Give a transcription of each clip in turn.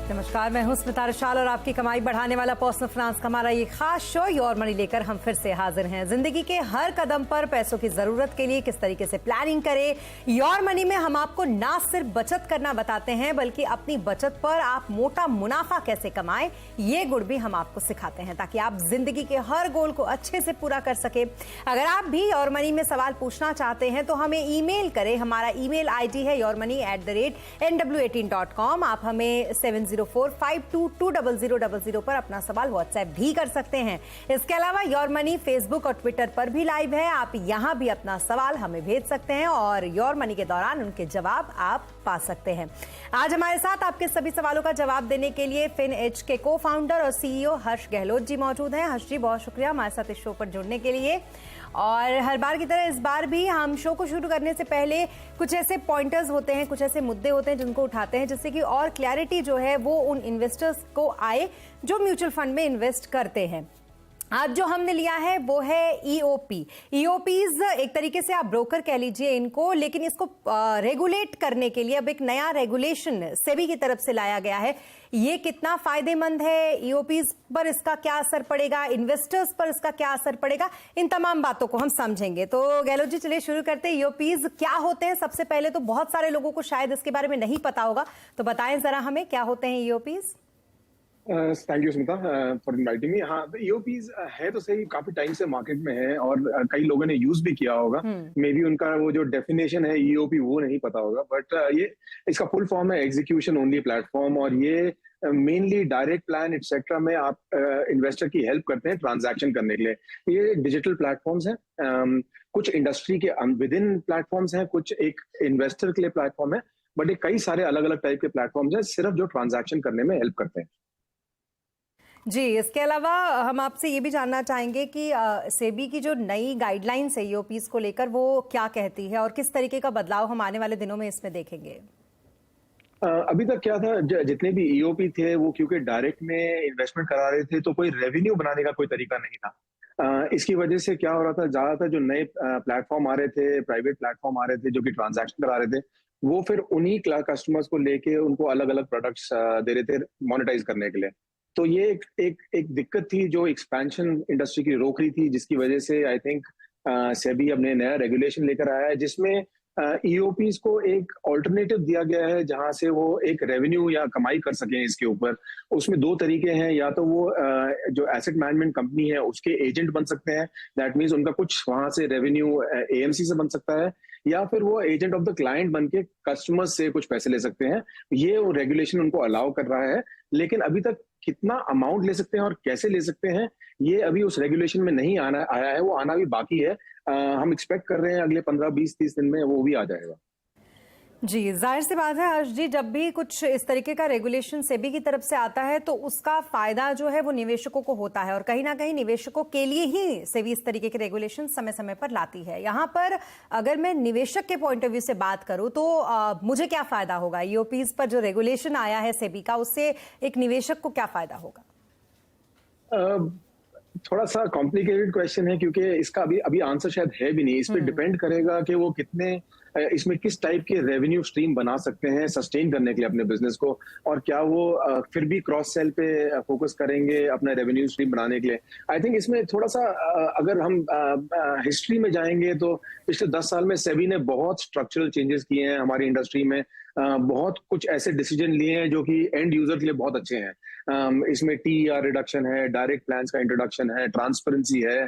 नमस्कार, मैं हूं स्मिता रशाल और आपकी कमाई बढ़ाने वाला पर्सनल फाइनेंस का हमारा ये खास शो योर मनी लेकर हम फिर से हाजिर हैं। जिंदगी के हर कदम पर पैसों की जरूरत के लिए किस तरीके से प्लानिंग करें, योर मनी में हम आपको ना सिर्फ बचत करना बताते हैं बल्कि अपनी बचत पर आप मोटा मुनाफा कैसे कमाएं ये गुण भी हम आपको सिखाते हैं ताकि आप जिंदगी के हर गोल को अच्छे से पूरा कर सके। अगर आप भी योर मनी में सवाल पूछना चाहते हैं तो हमें ईमेल करें। हमारा ईमेल आईडी है yourmoney@nw18.com। आप हमें 7045220000 पर अपना सवाल व्हाट्सएप भी कर सकते हैं। इसके अलावा योर मनी फेसबुक और ट्विटर पर भी लाइव है। आप यहां भी अपना सवाल हमें भेज सकते हैं और योर मनी के दौरान उनके जवाब आप पा सकते हैं। आज हमारे साथ आपके सभी सवालों का जवाब देने के लिए FinEdge के को फाउंडर और CEO हर्ष गहलोत जी मौजूद हैं। हर्ष जी, बहुत शुक्रिया हमारे साथ इस शो पर जुड़ने के लिए। और हर बार की तरह इस बार भी हम शो को शुरू करने से पहले कुछ ऐसे पॉइंटर्स होते हैं, कुछ ऐसे मुद्दे होते हैं जिनको उठाते हैं जिससे कि और क्लैरिटी जो है वो उन इन्वेस्टर्स को आए जो म्यूचुअल फंड में इन्वेस्ट करते हैं। आज जो हमने लिया है वो है ईओपीज। एक तरीके से आप ब्रोकर कह लीजिए इनको, लेकिन इसको रेगुलेट करने के लिए अब एक नया रेगुलेशन सेबी की तरफ से लाया गया है। ये कितना फायदेमंद है, ईओपीज पर इसका क्या असर पड़ेगा, इन्वेस्टर्स पर इसका क्या असर पड़ेगा, इन तमाम बातों को हम समझेंगे। तो गहलोत जी, चलिए शुरू करते हैं। ईओपीज क्या होते हैं? सबसे पहले तो बहुत सारे लोगों को शायद इसके बारे में नहीं पता होगा, तो बताएं जरा हमें क्या होते हैं EOPs. Thank you Smita for inviting me. हाँ, ईओपीज है तो सही, काफी टाइम से मार्केट में है और कई लोगों ने यूज भी किया होगा। मे बी उनका वो जो डेफिनेशन है ईओपी वो नहीं पता होगा, बट ये इसका फुल फॉर्म है एग्जीक्यूशन ओनली प्लेटफॉर्म। और ये मेनली डायरेक्ट प्लान एक्सेट्रा में आप इन्वेस्टर की हेल्प करते हैं ट्रांजैक्शन करने के लिए। ये डिजिटल प्लेटफॉर्म्स हैं, कुछ इंडस्ट्री के विद इन प्लेटफॉर्म्स हैं, कुछ एक इन्वेस्टर के लिए प्लेटफॉर्म है, बट ये कई सारे अलग अलग टाइप के प्लेटफॉर्म्स हैं सिर्फ जो ट्रांजैक्शन करने में हेल्प करते हैं। जी, इसके अलावा हम आपसे ये भी जानना चाहेंगे कि सेबी की जो नई गाइडलाइंस है ईओपीज को लेकर वो क्या कहती है और किस तरीके का बदलाव हम आने वाले दिनों में इसमें देखेंगे। अभी तक क्या था, जितने भी ईओपी थे वो क्योंकि डायरेक्ट में इन्वेस्टमेंट करा रहे थे तो कोई रेवेन्यू बनाने का कोई तरीका नहीं था। इसकी वजह से क्या हो रहा था, ज्यादातर जो नए प्लेटफॉर्म आ रहे थे, प्राइवेट प्लेटफॉर्म आ रहे थे जो कि ट्रांजैक्शन करा रहे थे, वो फिर उन्हीं कस्टमर्स को लेके उनको अलग अलग प्रोडक्ट्स दे रहे थे मोनेटाइज करने के लिए। तो ये एक दिक्कत थी जो एक्सपेंशन इंडस्ट्री की रोक रही थी, जिसकी वजह से आई थिंक सेबी अपने नया रेगुलेशन लेकर आया है जिसमें ईओपीज को एक ऑल्टरनेटिव दिया गया है जहां से वो एक रेवेन्यू या कमाई कर सकें इसके ऊपर। उसमें दो तरीके हैं, या तो वो जो एसेट मैनेजमेंट कंपनी है उसके एजेंट बन सकते हैं, दैट मीन्स उनका कुछ वहां से रेवेन्यू एएमसी से बन सकता है, या फिर वो एजेंट ऑफ द क्लाइंट बन के कस्टमर्स से कुछ पैसे ले सकते हैं। ये वो रेगुलेशन उनको अलाउ कर रहा है, लेकिन अभी तक कितना अमाउंट ले सकते हैं और कैसे ले सकते हैं ये अभी उस रेगुलेशन में नहीं आया है, वो आना भी बाकी है। हम एक्सपेक्ट कर रहे हैं अगले 15-20-30 दिन में वो भी आ जाएगा। जी, जाहिर सी बात है हर्ष जी, जब भी कुछ इस तरीके का रेगुलेशन सेबी की तरफ से आता है तो उसका फायदा जो है वो निवेशकों को होता है और कहीं ना कहीं निवेशकों के लिए ही सेबी इस तरीके के रेगुलेशन समय समय पर लाती है। यहाँ पर अगर मैं निवेशक के पॉइंट ऑफ व्यू से बात करूं तो मुझे क्या फायदा होगा? ईओपीज पर जो रेगुलेशन आया है सेबी का, उससे एक निवेशक को क्या फायदा होगा? थोड़ा सा कॉम्प्लिकेटेड क्वेश्चन है क्योंकि इसका अभी आंसर शायद है भी नहीं। इस पे डिपेंड करेगा कि वो कितने इसमें किस टाइप के रेवेन्यू स्ट्रीम बना सकते हैं सस्टेन करने के लिए अपने बिजनेस को, और क्या वो फिर भी क्रॉस सेल पे फोकस करेंगे अपना रेवेन्यू स्ट्रीम बनाने के लिए। आई थिंक इसमें थोड़ा सा अगर हम हिस्ट्री में जाएंगे तो पिछले 10 साल में सेबी ने बहुत स्ट्रक्चरल चेंजेस किए हैं हमारी इंडस्ट्री में। बहुत कुछ ऐसे डिसीजन लिए हैं जो कि एंड यूजर के लिए बहुत अच्छे हैं। इसमें TER रिडक्शन है, डायरेक्ट प्लान्स का इंट्रोडक्शन है, ट्रांसपेरेंसी है,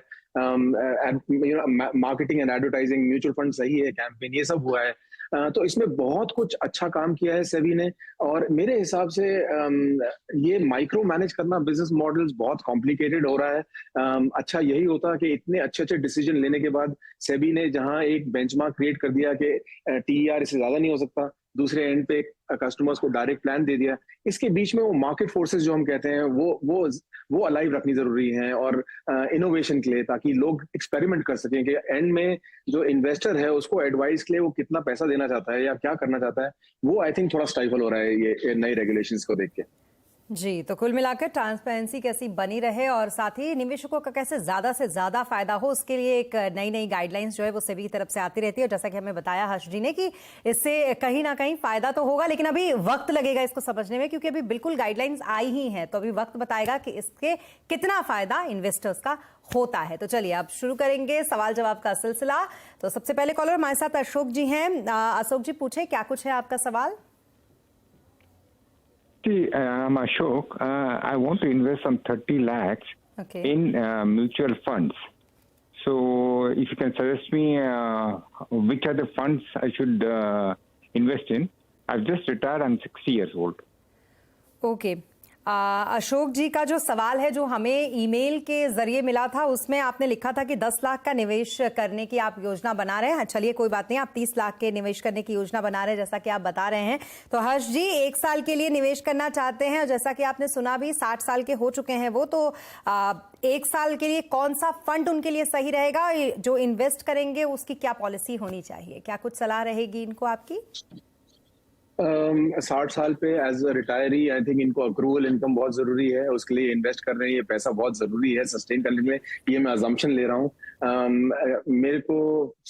marketing and advertising, mutual fund सही है, कैंपेन, ये सब हुआ है। तो इसमें बहुत कुछ अच्छा काम किया है सेबी ने। और मेरे हिसाब से ये माइक्रो मैनेज करना बिजनेस मॉडल्स बहुत कॉम्प्लिकेटेड हो रहा है। अच्छा यही होता कि इतने अच्छे अच्छे डिसीजन लेने के बाद सेबी ने जहां एक बेंचमार्क क्रिएट कर दिया कि TER इससे ज्यादा नहीं हो सकता, दूसरे एंड पे कस्टमर्स को डायरेक्ट प्लान दे दिया। इसके बीच में वो मार्केट फोर्सेस जो हम कहते हैं वो अलाइव रखनी जरूरी है और इनोवेशन के लिए, ताकि लोग एक्सपेरिमेंट कर सकें कि एंड में जो इन्वेस्टर है उसको एडवाइस के लिए वो कितना पैसा देना चाहता है या क्या करना चाहता है। वो आई थिंक थोड़ा स्टाइफल हो रहा है ये नए रेगुलेशंस को देख के। जी, तो कुल मिलाकर ट्रांसपेरेंसी कैसी बनी रहे और साथ ही निवेशकों का कैसे ज्यादा से ज्यादा फायदा हो, उसके लिए एक नई नई गाइडलाइंस जो है वो सेबी की तरफ से आती रहती है। और जैसा कि हमें बताया हर्ष जी ने कि इससे कहीं ना कहीं फायदा तो होगा, लेकिन अभी वक्त लगेगा इसको समझने में, क्योंकि अभी बिल्कुल गाइडलाइंस आई ही हैं। तो अभी वक्त बताएगा कि इसके कितना फायदा इन्वेस्टर्स का होता है। तो चलिए अब शुरू करेंगे सवाल जवाब का सिलसिला। तो सबसे पहले कॉलर हमारे साथ अशोक जी हैं। अशोक जी पूछे, क्या कुछ है आपका सवाल? I'm Ashok. I want to invest some 30 lakhs in mutual funds. So, if you can suggest me which are the funds I should invest in. I've just retired. I'm 60 years old. Okay Ashok ji का जो सवाल है जो हमें email के जरिए मिला था, उसमें आपने लिखा था कि 10 लाख का निवेश करने की आप योजना बना रहे हैं। चलिए कोई बात नहीं, आप 30 लाख के निवेश करने की योजना बना रहे हैं जैसा कि आप बता रहे हैं। तो हर्ष जी 1 साल के लिए निवेश करना चाहते हैं और जैसा कि आपने सुना भी 60 साल के हो चुके हैं वो, तो 1 साल के लिए कौन सा फंड उनके लिए सही रहेगा? जो इन्वेस्ट करेंगे उसकी क्या पॉलिसी होनी चाहिए? क्या कुछ सलाह रहेगी इनको आपकी? 60 साल पे as a retiree I think इनको अक्रूवल इनकम बहुत जरूरी है, उसके लिए इन्वेस्ट कर रहे हैं, ये पैसा बहुत जरूरी है सस्टेन करने के लिए, ये मैं अजम्पशन ले रहा हूँ। मेरे को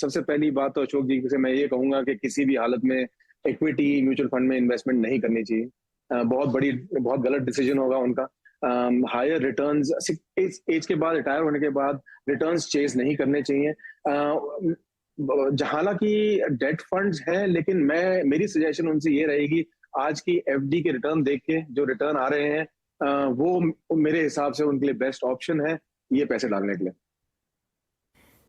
सबसे पहली बात तो अशोक जी से मैं ये कहूंगा कि किसी भी हालत में इक्विटी म्यूचुअल फंड में इन्वेस्टमेंट नहीं करनी चाहिए। बहुत गलत डिसीजन होगा उनका। हायर रिटर्न्स एज के बाद, रिटायर होने के बाद रिटर्न्स चेज नहीं करने चाहिए। हालांकि डेट फंड्स हैं, लेकिन मेरी सजेशन उनसे ये रहेगी, आज की एफडी के रिटर्न देख के जो रिटर्न आ रहे हैं वो मेरे हिसाब से उनके लिए बेस्ट ऑप्शन है ये पैसे डालने के लिए।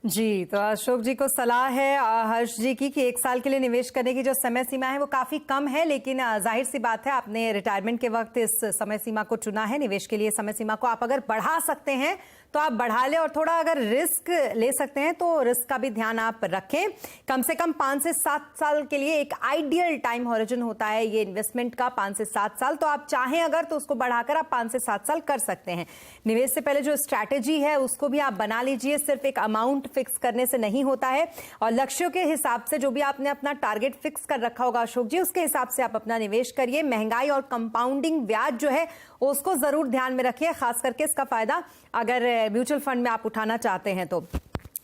जी, तो अशोक जी को सलाह है हर्ष जी की कि 1 साल के लिए निवेश करने की जो समय सीमा है वो काफी कम है, लेकिन जाहिर सी बात है आपने रिटायरमेंट के वक्त इस समय सीमा को चुना है। निवेश के लिए समय सीमा को आप अगर बढ़ा सकते हैं तो आप बढ़ा ले, और थोड़ा अगर रिस्क ले सकते हैं तो रिस्क का भी ध्यान आप रखें। कम से कम 5 से 7 साल के लिए एक आइडियल टाइम हॉरिजन होता है ये इन्वेस्टमेंट का, 5 से 7 साल। तो आप चाहें अगर तो उसको बढ़ाकर आप 5 से 7 साल कर सकते हैं। निवेश से पहले जो स्ट्रैटेजी है उसको भी आप बना लीजिए, सिर्फ एक अमाउंट फिक्स करने से नहीं होता है, और लक्ष्यों के हिसाब से जो भी आपने अपना टारगेट फिक्स कर रखा होगा अशोक जी, उसके हिसाब से आप अपना निवेश करिए। महंगाई और कंपाउंडिंग ब्याज जो है उसको जरूर ध्यान में रखिए, खास करके इसका फायदा अगर म्यूचुअल फंड में आप उठाना चाहते हैं तो।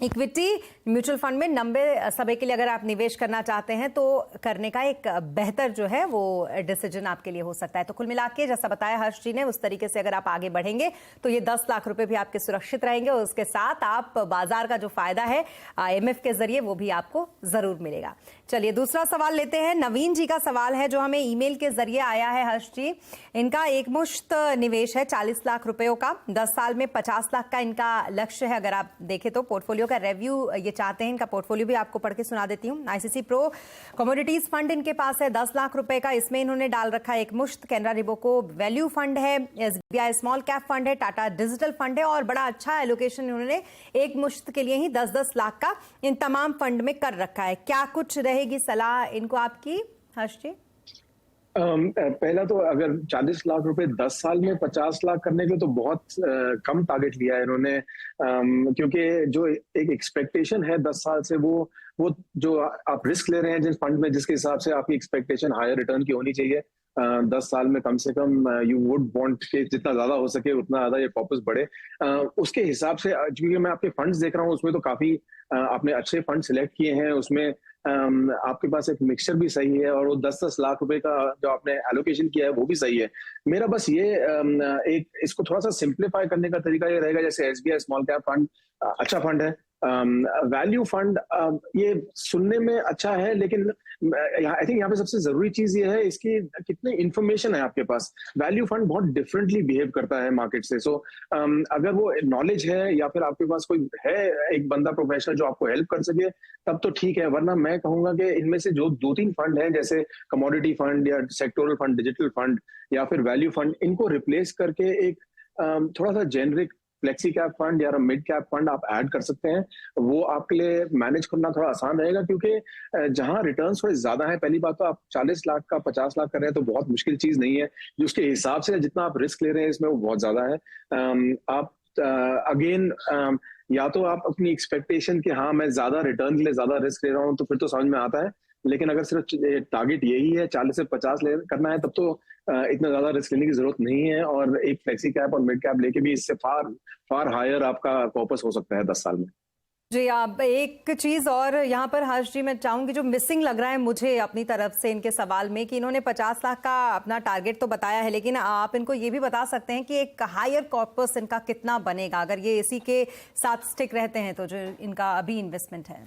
इक्विटी म्यूचुअल फंड में लंबे समय के लिए अगर आप निवेश करना चाहते हैं तो करने का एक बेहतर जो है वो डिसीजन आपके लिए हो सकता है। तो कुल मिला के जैसा बताया हर्ष जी ने, उस तरीके से अगर आप आगे बढ़ेंगे तो ये 10 लाख रुपए भी आपके सुरक्षित रहेंगे, और उसके साथ आप बाजार का जो फायदा है IMF के जरिए वो भी आपको जरूर मिलेगा। चलिए दूसरा सवाल लेते हैं। नवीन जी का सवाल है जो हमें ईमेल के जरिए आया है हर्ष जी। इनका एक मुश्त निवेश है 40 लाख रुपयों का, 10 साल में 50 लाख का इनका लक्ष्य है। अगर आप देखें तो पोर्टफोलियो का रिव्यू ये चाहते हैं, इनका पोर्टफोलियो भी आपको पढ़ के सुना देती हूँ। ICICI प्रो कमोडिटीज फंड इनके पास है 10 लाख रुपए का, इसमें इन्होंने डाल रखा है एक मुश्त। कैनरा रिबोको वैल्यू फंड है, SBI स्मॉल कैप फंड है, टाटा डिजिटल फंड है, और बड़ा अच्छा एलोकेशन इन्होंने एक मुश्त के लिए ही 10-10 लाख का इन तमाम फंड में कर रखा है। क्या कुछ रहेगी सलाह इनको आपकी हर्ष जी? पहला तो अगर 40 लाख रुपए 10 साल में 50 लाख करने के लिए तो बहुत कम टारगेट लिया है इन्होंने, क्योंकि जो एक एक्सपेक्टेशन है 10 साल से वो जो आप रिस्क ले रहे हैं जिस फंड में, जिसके हिसाब से आपकी एक्सपेक्टेशन हायर रिटर्न की होनी चाहिए, 10 साल में कम से कम यू वुड वांट के जितना ज्यादा हो सके उतना ज्यादा ये कॉर्पस बढ़े। उसके हिसाब से क्योंकि मैं आपके फंड्स देख रहा हूँ उसमें तो काफी आपने अच्छे फंड सिलेक्ट किए हैं, उसमें आपके पास एक मिक्सचर भी सही है, और वो 10-10 लाख रुपए का जो आपने एलोकेशन किया है वो भी सही है। मेरा बस ये एक इसको थोड़ा सा सिंप्लीफाई करने का तरीका ये रहेगा, जैसे SBI स्मॉल कैप फंड अच्छा फंड है, वैल्यू फंड ये सुनने में अच्छा है, लेकिन आई थिंक यहाँ पे सबसे जरूरी चीज ये है इसकी कितनी इंफॉर्मेशन है आपके पास। वैल्यू फंड बहुत डिफरेंटली बिहेव करता है मार्केट से, सो अगर वो नॉलेज है या फिर आपके पास कोई है एक बंदा प्रोफेशनल जो आपको हेल्प कर सके तब तो ठीक है, वरना मैं कहूंगा कि इनमें से जो 2-3 फंड हैं जैसे कमोडिटी फंड या सेक्टोरल फंड, डिजिटल फंड या फिर वैल्यू फंड, इनको रिप्लेस करके एक थोड़ा सा जेनरिक फ्लेक्सी कैप फंड या मिड कैप फंड आप ऐड कर सकते हैं। वो आपके लिए मैनेज करना थोड़ा आसान रहेगा, क्योंकि जहां रिटर्न्स थोड़े ज्यादा है, पहली बात तो आप 40 लाख का 50 लाख कर रहे हैं तो बहुत मुश्किल चीज नहीं है, जो उसके हिसाब से जितना आप रिस्क ले रहे हैं इसमें वो बहुत ज्यादा है। आप अगेन या तो आप अपनी एक्सपेक्टेशन कि हाँ मैं ज्यादा रिटर्न के लिए ज्यादा रिस्क ले रहा हूँ तो फिर तो समझ में आता है, लेकिन अगर सिर्फ टारगेट यही है 40 से 50 करना है, तब तो इतना ज्यादा रिस्क लेने की जरूरत नहीं है, और एक फ्लेक्सी कैप और मिड कैप लेके भी इससे फार हायर आपका कॉर्पस हो सकता है 10 साल में। जी, आप एक चीज और यहाँ पर हर्ष जी मैं चाहूंगी, जो मिसिंग लग रहा है मुझे अपनी तरफ से इनके सवाल में, कि इन्होंने 50 लाख का अपना टारगेट तो बताया है, लेकिन आप इनको ये भी बता सकते हैं कि एक हायर कॉर्पस इनका कितना बनेगा अगर ये इसी के साथ स्टिक रहते हैं, तो जो इनका अभी इन्वेस्टमेंट है।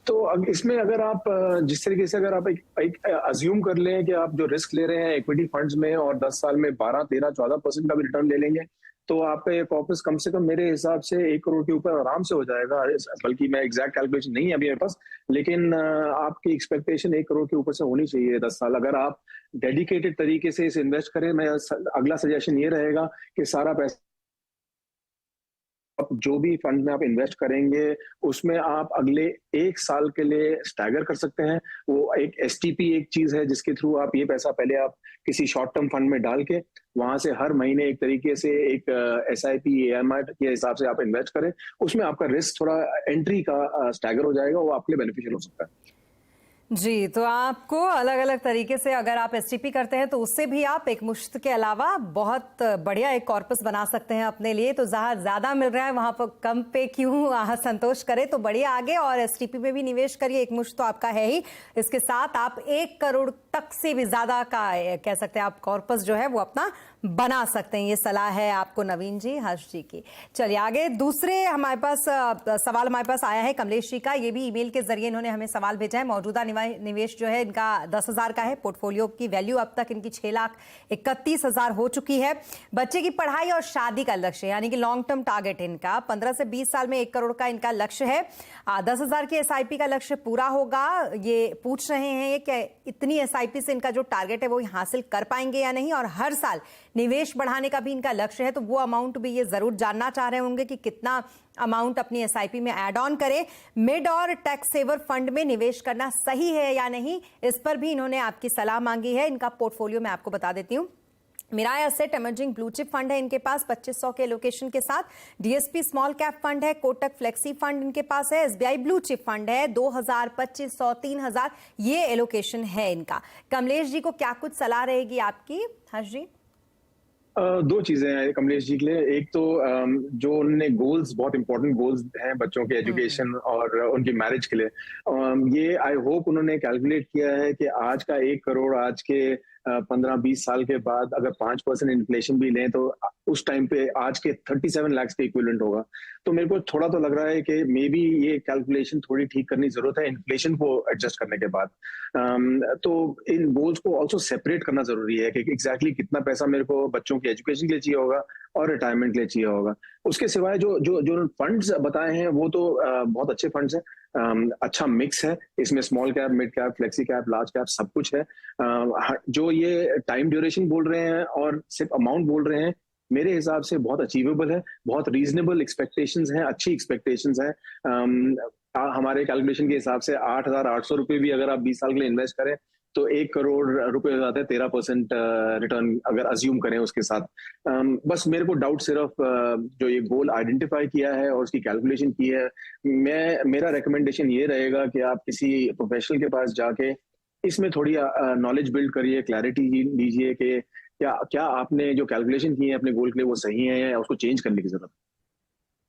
तो इसमें अगर आप जिस तरीके से अगर आप एक अज्यूम कर लें कि आप जो रिस्क ले रहे हैं इक्विटी फंड्स में और 10 साल में 12, 13, 14% का भी रिटर्न ले लेंगे, तो आपका ये कॉर्पस कम से कम मेरे हिसाब से 1 करोड़ के ऊपर आराम से हो जाएगा। बल्कि मैं एग्जैक्ट कैलकुलेशन नहीं है अभी मेरे पास, लेकिन आपकी एक्सपेक्टेशन 1 करोड़ के ऊपर से होनी चाहिए 10 साल, अगर आप डेडिकेटेड तरीके से इसे इन्वेस्ट करें। मैं अगला सजेशन ये रहेगा कि सारा पैसा जो भी फंड में आप इन्वेस्ट करेंगे उसमें आप अगले 1 साल के लिए स्टैगर कर सकते हैं। वो एक एसटीपी एक चीज है जिसके थ्रू आप ये पैसा पहले आप किसी शॉर्ट टर्म फंड में डाल के वहां से हर महीने एक तरीके से एक एसआईपी एएमआई के हिसाब से आप इन्वेस्ट करें, उसमें आपका रिस्क थोड़ा एंट्री का स्टैगर हो जाएगा, वो आपके लिए बेनिफिशियल हो सकता है। जी, तो आपको अलग अलग तरीके से अगर आप एसटीपी करते हैं तो उससे भी आप एक मुश्त के अलावा बहुत बढ़िया एक कॉर्पस बना सकते हैं अपने लिए। तो जहां ज्यादा मिल रहा है वहां पर कम पे क्यों संतोष करें, तो बढ़िया आगे और एसटीपी में भी निवेश करिए, एक मुश्त तो आपका है ही, इसके साथ आप 1 करोड़ तक से भी ज्यादा का कह सकते हैं आप कॉर्पस जो है वो अपना बना सकते हैं। ये सलाह है आपको नवीन जी, हर्ष जी की। चलिए आगे दूसरे हमारे पास सवाल हमारे पास आया है कमलेश जी का, ये भी ईमेल के जरिए इन्होंने हमें सवाल भेजा है। मौजूदा निवेश जो है इनका 10,000 का है, पोर्टफोलियो की वैल्यू अब तक इनकी 6,31,000 हो चुकी है। बच्चे की पढ़ाई और शादी का लक्ष्य यानी कि लॉन्ग टर्म टारगेट इनका 15 से 20 साल में 1 करोड़ का इनका लक्ष्य है। 10,000 की एसआईपी का लक्ष्य पूरा होगा। ये पूछ रहे हैं कि इतनी एसआईपी से इनका जो टारगेट है वो हासिल कर पाएंगे या नहीं, और हर साल निवेश बढ़ाने का भी इनका लक्ष्य है, तो वो अमाउंट भी ये जरूर जानना चाह रहे होंगे कि कितना अमाउंट अपनी एसआईपी में ऐड ऑन करें। मिड और टैक्स सेवर फंड में निवेश करना सही है या नहीं, इस पर भी इन्होंने आपकी सलाह मांगी है। इनका पोर्टफोलियो मैं आपको बता देती हूं। Mirae asset emerging blue chip fund है इनके पास 2500 के एलोकेशन के साथ, डीएसपी स्मॉल कैप फंड है, कोटक फ्लेक्सी फंड इनके पास है, एसबीआई ब्लू चिप फंड है 2000, 2500, 3000 ये एलोकेशन है इनका। कमलेश जी को क्या कुछ सलाह रहेगी आपकी, हर्ष जी? 2 चीजें हैं कमलेश जी के लिए। एक तो जो उन्होंने गोल्स, बहुत इंपॉर्टेंट गोल्स हैं बच्चों के एजुकेशन और उनकी मैरिज के लिए, ये आई होप उन्होंने कैलकुलेट किया है कि आज का 1 करोड़ आज के 15-20 साल के बाद अगर 5% इन्फ्लेशन भी लें तो उस टाइम पे आज के 37 लाख के इक्विवेलेंट होगा। तो मेरे को थोड़ा तो लग रहा है कि मे बी ये कैलकुलेशन थोड़ी ठीक करनी जरूरत है इन्फ्लेशन को एडजस्ट करने के बाद। तो इन गोल्स को ऑल्सो सेपरेट करना जरूरी है कि एग्जैक्टली कितना पैसा मेरे को बच्चों की एजुकेशन के लिए चाहिए होगा और रिटायरमेंट के लिए चाहिए होगा। उसके सिवाय जो जो जो फंड्स बताए हैं वो तो बहुत अच्छे फंड्स हैं, अच्छा मिक्स है इसमें, small cap, mid cap, flexi cap, large cap सब कुछ है। जो ये टाइम ड्यूरेशन बोल रहे हैं और सिर्फ अमाउंट बोल रहे हैं, मेरे हिसाब से बहुत अचीवेबल है, बहुत रीजनेबल एक्सपेक्टेशंस हैं, अच्छी एक्सपेक्टेशंस हैं। हमारे कैलकुलेशन के हिसाब से 8,800 रुपए भी अगर आप 20 साल के लिए इन्वेस्ट करें तो 1 करोड़ रुपए हो जाते हैं, 13% रिटर्न अगर अज्यूम करें उसके साथ। बस मेरे को डाउट सिर्फ जो ये गोल आइडेंटिफाई किया है और उसकी कैलकुलेशन की है, मेरा रिकमेंडेशन ये रहेगा कि आप किसी प्रोफेशनल के पास जाके इसमें थोड़ी नॉलेज बिल्ड करिए, क्लैरिटी लीजिए कि क्या आपने जो कैलकुलेशन की है अपने गोल के लिए वो सही है या उसको चेंज करने की जरूरत है।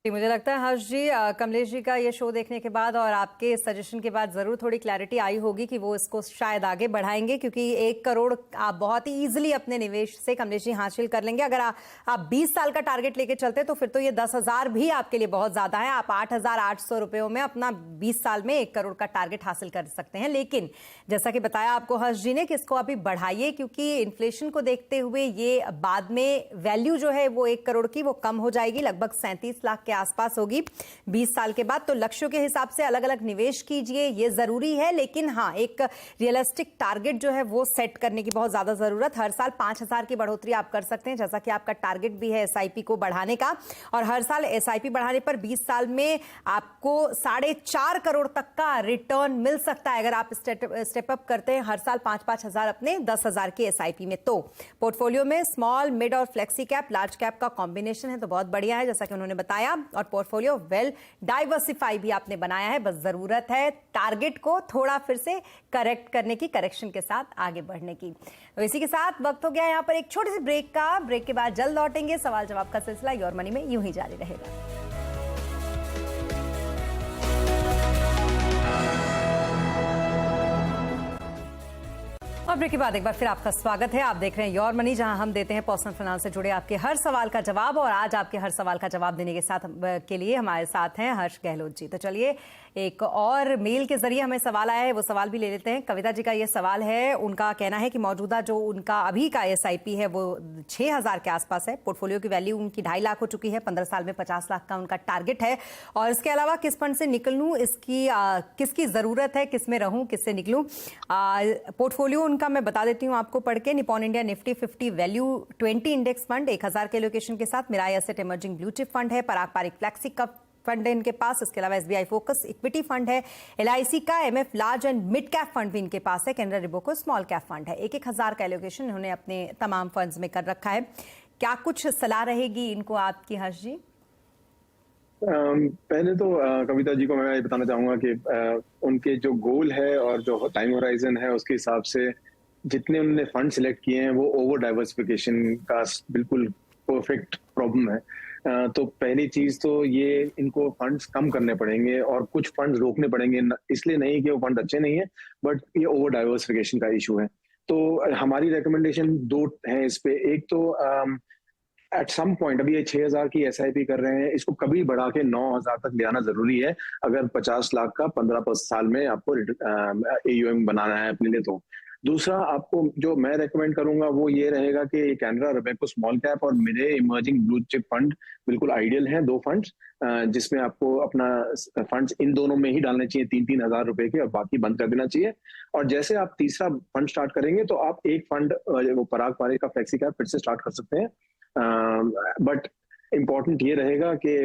मुझे लगता है हर्ष जी, कमलेश जी का ये शो देखने के बाद और आपके सजेशन के बाद जरूर थोड़ी क्लैरिटी आई होगी कि वो इसको शायद आगे बढ़ाएंगे, क्योंकि 1 करोड़ आप बहुत ही इजीली अपने निवेश से कमलेश जी हासिल कर लेंगे। अगर आप 20 साल का टारगेट लेके चलते तो फिर तो ये 10,000 भी आपके लिए बहुत ज्यादा है। आप 8,800 रुपयों में अपना 20 साल में 1 करोड़ का टारगेट हासिल कर सकते हैं। लेकिन जैसा कि बताया आपको हर्ष जी ने कि इसको अभी बढ़ाइए, क्योंकि इन्फ्लेशन को देखते हुए ये बाद में वैल्यू जो है वो 1 करोड़ की वो कम हो जाएगी, लगभग 37 लाख के आसपास होगी 20 साल के बाद। तो लक्ष्यों के हिसाब से अलग अलग निवेश कीजिए, ये जरूरी है, लेकिन हाँ एक रियलिस्टिक टारगेट जो है वो सेट करने की बहुत ज्यादा जरूरत। हर साल 5,000 की बढ़ोतरी आप कर सकते हैं, जैसा कि आपका टारगेट भी है एसआईपी को बढ़ाने का, और हर साल एसआईपी बढ़ाने पर 20 साल में आपको 4.5 करोड़ तक का रिटर्न मिल सकता है अगर आप स्टेप अप करते हैं हर साल 5-5 हजार अपने 10,000 की एसआईपी में। तो पोर्टफोलियो में स्मॉल, मिड और फ्लेक्सी कैप, लार्ज कैप का कॉम्बिनेशन है, तो बहुत बढ़िया है। जैसा कि उन्होंने बताया और पोर्टफोलियो वेल डाइवर्सिफाई भी आपने बनाया है। बस जरूरत है टारगेट को थोड़ा फिर से करेक्ट करने की, करेक्शन के साथ आगे बढ़ने की। तो इसी के साथ वक्त हो गया यहाँ पर एक छोटी सी ब्रेक का। ब्रेक के बाद जल्द लौटेंगे। सवाल जवाब का सिलसिला योर मनी में यूं ही जारी रहेगा। और ब्रेक के बाद एक बार फिर आपका स्वागत है। आप देख रहे हैं योर मनी, जहां हम देते हैं पर्सनल फाइनेंस से जुड़े आपके हर सवाल का जवाब। और आज आपके हर सवाल का जवाब देने के लिए हमारे साथ हैं हर्ष गहलोत जी। तो चलिए एक और मेल के जरिए हमें सवाल आया है, वो सवाल भी ले लेते हैं। कविता जी का ये सवाल है, उनका कहना है कि मौजूदा जो उनका अभी का SIP है वो 6,000 के आसपास है। पोर्टफोलियो की वैल्यू उनकी 2.5 लाख हो चुकी है। 15 साल में 50 लाख का उनका टारगेट है। और इसके अलावा किस फंड से निकलूं, इसकी किसकी जरूरत है, किस में रहूं, किससे निकलूं। पोर्टफोलियो उनका मैं बता देती हूँ आपको पढ़ के। Nippon India Nifty 50 value 20 index fund 1000 के लोकेशन के साथ। Mirae asset emerging blue chip fund है। Parag Parikh flexi cap fund है इनके पास। इसके अलावा SBI फोकस इक्विटी फंड है। LIC का MF large and mid cap fund भी इनके पास है। Canara Robeco small cap fund है। 1000 का एलोकेशन इन्होंने अपने तमाम फंड्स में कर रखा है। क्या कुछ सलाह रहेगी इनको आपकी हर्ष जी? पहले तो कविता जी को मैं ये बताना चाहूंगा कि उनके जो गोल है और जो टाइम होराइजन है उसके हिसाब से जितने उन्होंने फंड सिलेक्ट किए हैं वो ओवर डाइवर्सिफिकेशन का बिल्कुल परफेक्ट प्रॉब्लम है। तो पहली चीज तो ये इनको फंड्स कम करने पड़ेंगे और कुछ फंड्स रोकने पड़ेंगे। इसलिए नहीं कि वो फंड अच्छे नहीं है, बट ये ओवर डाइवर्सिफिकेशन का इशू है। तो हमारी रिकमेंडेशन 2 है इस पे। एक तो एट सम पॉइंट, अभी ये 6,000 की SIP कर रहे हैं, इसको कभी बढ़ा के 9,000 तक ले आना जरूरी है अगर 50 लाख का 15 साल में आपको AUM बनाना है अपने लिए। तो दूसरा आपको जो मैं रेकमेंड करूंगा वो ये रहेगा कि कैनरा रोबेको स्मॉल कैप और मेरे इमर्जिंग ब्लू चिप फंड बिल्कुल आइडियल हैं। 2 फंड्स जिसमें आपको अपना फंड्स इन दोनों में ही डालने चाहिए 3-3 हजार रुपए के, और बाकी बंद कर देना चाहिए। और जैसे आप तीसरा फंड स्टार्ट करेंगे तो आप एक फंड वो पराग पारिक का फ्लेक्सी कैप फिर से स्टार्ट कर सकते हैं। बट इम्पोर्टेंट ये रहेगा कि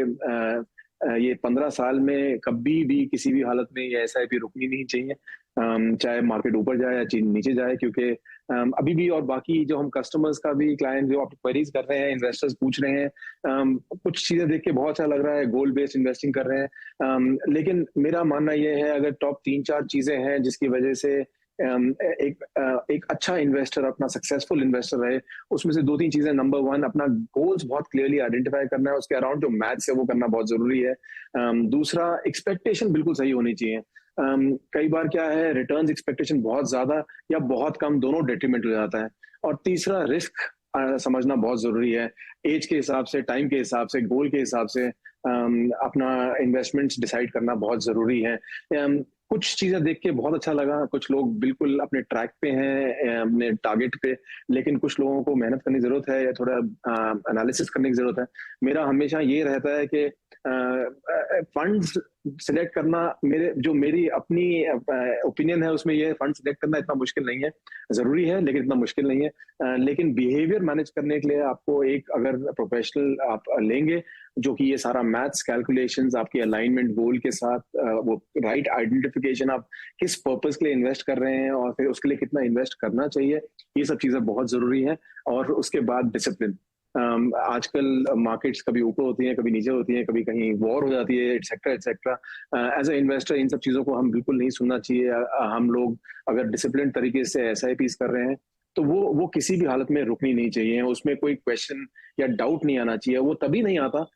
ये 15 साल में कभी भी किसी भी हालत में ये SIP रुकनी नहीं चाहिए, चाहे मार्केट ऊपर जाए या नीचे जाए। क्योंकि अभी भी, और बाकी जो हम कस्टमर्स का भी, क्लाइंट जो आप क्वेरीज कर रहे हैं, इन्वेस्टर्स पूछ रहे हैं, कुछ चीजें देख के बहुत अच्छा लग रहा है, गोल्ड बेस्ड इन्वेस्टिंग कर रहे हैं। लेकिन मेरा मानना ये है अगर टॉप 3-4 चीजें हैं जिसकी वजह से एक अच्छा इन्वेस्टर, अपना सक्सेसफुल इन्वेस्टर रहे, उसमें से 2-3 चीजें। नंबर 1, अपना गोल्स बहुत क्लियरली आइडेंटिफाई करना है, उसके अराउंड जो मैथ्स है वो करना बहुत जरूरी है। दूसरा, एक्सपेक्टेशन बिल्कुल सही होनी चाहिए। कई बार क्या है, रिटर्न्स एक्सपेक्टेशन बहुत ज्यादा या बहुत कम, दोनों डेट्रीमेंट हो जाता है। और तीसरा, रिस्क समझना बहुत जरूरी है। एज के हिसाब से, टाइम के हिसाब से, गोल के हिसाब से अपना इन्वेस्टमेंट्स डिसाइड करना बहुत जरूरी है। कुछ चीजें देख के बहुत अच्छा लगा, कुछ लोग बिल्कुल अपने ट्रैक पे हैं, अपने टारगेट पे, लेकिन कुछ लोगों को मेहनत करने की जरूरत है या थोड़ा एनालिसिस करने की जरूरत है। मेरा हमेशा ये रहता है कि फंड्स सिलेक्ट करना, मेरी अपनी ओपिनियन है उसमें, ये फंड सिलेक्ट करना इतना मुश्किल नहीं है। जरूरी है लेकिन इतना मुश्किल नहीं है। लेकिन बिहेवियर मैनेज करने के लिए आपको एक अगर प्रोफेशनल आप लेंगे जो कि ये सारा मैथ्स, कैलकुलेशंस, आपकी अलाइनमेंट गोल के साथ, वो राइट आइडेंटिफिकेशन, आप किस पर्पस के लिए इन्वेस्ट कर रहे हैं और फिर उसके लिए कितना इन्वेस्ट करना चाहिए, ये सब चीजें बहुत जरूरी है। और उसके बाद डिसिप्लिन। आजकल मार्केट्स कभी ऊपर होती हैं, कभी नीचे होती हैं, कभी कहीं वॉर हो जाती है, etcetera etcetera. As a investor इन सब चीजों को हम बिल्कुल नहीं सुनना चाहिए। हम लोग अगर डिसिप्लिन तरीके से SIPs कर रहे हैं तो वो किसी भी हालत में रुकनी नहीं चाहिए, उसमें कोई क्वेश्चन या डाउट नहीं आना चाहिए। वो तभी नहीं आता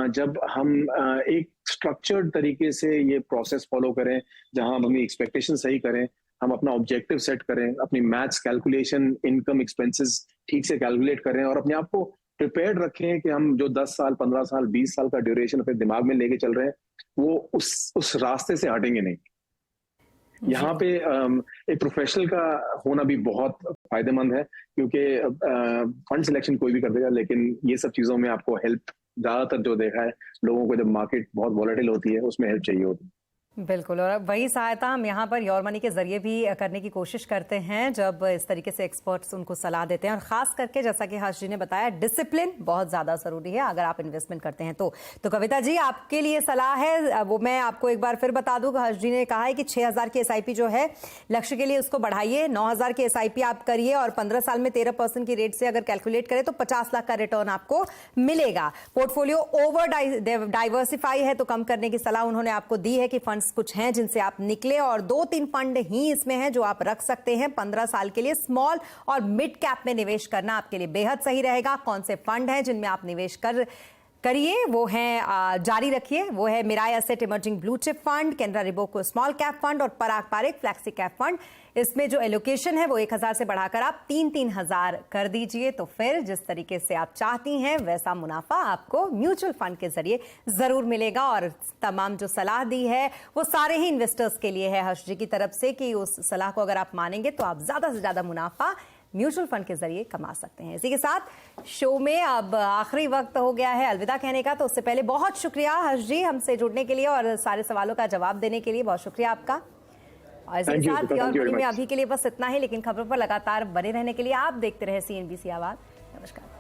जब हम एक स्ट्रक्चर्ड तरीके से ये प्रोसेस फॉलो करें, जहां हम अपनी एक्सपेक्टेशन सही करें, हम अपना ऑब्जेक्टिव सेट करें, अपनी मैथ्स, कैलकुलेशन, इनकम, एक्सपेंसेस ठीक से कैलकुलेट करें और अपने आप को प्रिपेयर्ड रखें कि हम जो 10 साल, 15 साल, 20 साल का ड्यूरेशन अपने दिमाग में लेके चल रहे हैं, वो उस रास्ते से हटेंगे नहीं। यहाँ पे एक प्रोफेशनल का होना भी बहुत फायदेमंद है, क्योंकि फंड सिलेक्शन कोई भी कर देगा, लेकिन ये सब चीजों में आपको हेल्प, ज्यादातर जो देखा है लोगों को जब मार्केट बहुत वॉलेटिल होती है उसमें हेल्प चाहिए होती है। बिल्कुल, और वही सहायता हम यहाँ पर योर मनी के जरिए भी करने की कोशिश करते हैं जब इस तरीके से एक्सपर्ट्स उनको सलाह देते हैं। और खास करके जैसा कि हर्ष जी ने बताया, डिसिप्लिन बहुत ज्यादा जरूरी है अगर आप इन्वेस्टमेंट करते हैं तो कविता जी, आपके लिए सलाह है वो मैं आपको एक बार फिर बता दूं। हर्ष जी ने कहा है कि 6,000 की SIP जो है लक्ष्य के लिए उसको बढ़ाइए, 9,000 की SIP आप करिए और 15 साल में 13% की रेट से अगर कैलकुलेट करें तो 50 लाख का रिटर्न आपको मिलेगा। पोर्टफोलियो ओवर डाइवर्सिफाई है तो कम करने की सलाह उन्होंने आपको दी है कि फंड्स कुछ हैं जिनसे आप निकले और 2-3 फंड ही इसमें हैं जो आप रख सकते हैं 15 साल के लिए। स्मॉल और मिड कैप में निवेश करना आपके लिए बेहद सही रहेगा। कौन से फंड हैं जिनमें आप निवेश करिए वो है, जारी रखिए, वो है Mirae asset emerging blue chip fund, Canara Robeco small cap fund और Parag Parikh flexi cap fund. इसमें जो एलोकेशन है वो 1,000 से बढ़ाकर आप 3,000 कर दीजिए। तो फिर जिस तरीके से आप चाहती हैं वैसा मुनाफा आपको म्यूचुअल फंड के जरिए जरूर मिलेगा। और तमाम जो सलाह दी है वो सारे ही इन्वेस्टर्स के लिए है हर्ष जी की तरफ से कि उस सलाह को अगर आप मानेंगे तो आप ज्यादा से ज्यादा मुनाफा म्यूचुअल फंड के जरिए कमा सकते हैं। इसी के साथ शो में अब आखिरी वक्त हो गया है अलविदा कहने का। तो उससे पहले बहुत शुक्रिया हर्ष जी हमसे जुड़ने के लिए और सारे सवालों का जवाब देने के लिए, बहुत शुक्रिया आपका। और इसी के साथ योर मनी में अभी के लिए बस इतना ही, लेकिन खबरों पर लगातार बने रहने के लिए आप देखते रहे CNBC आवाज। नमस्कार।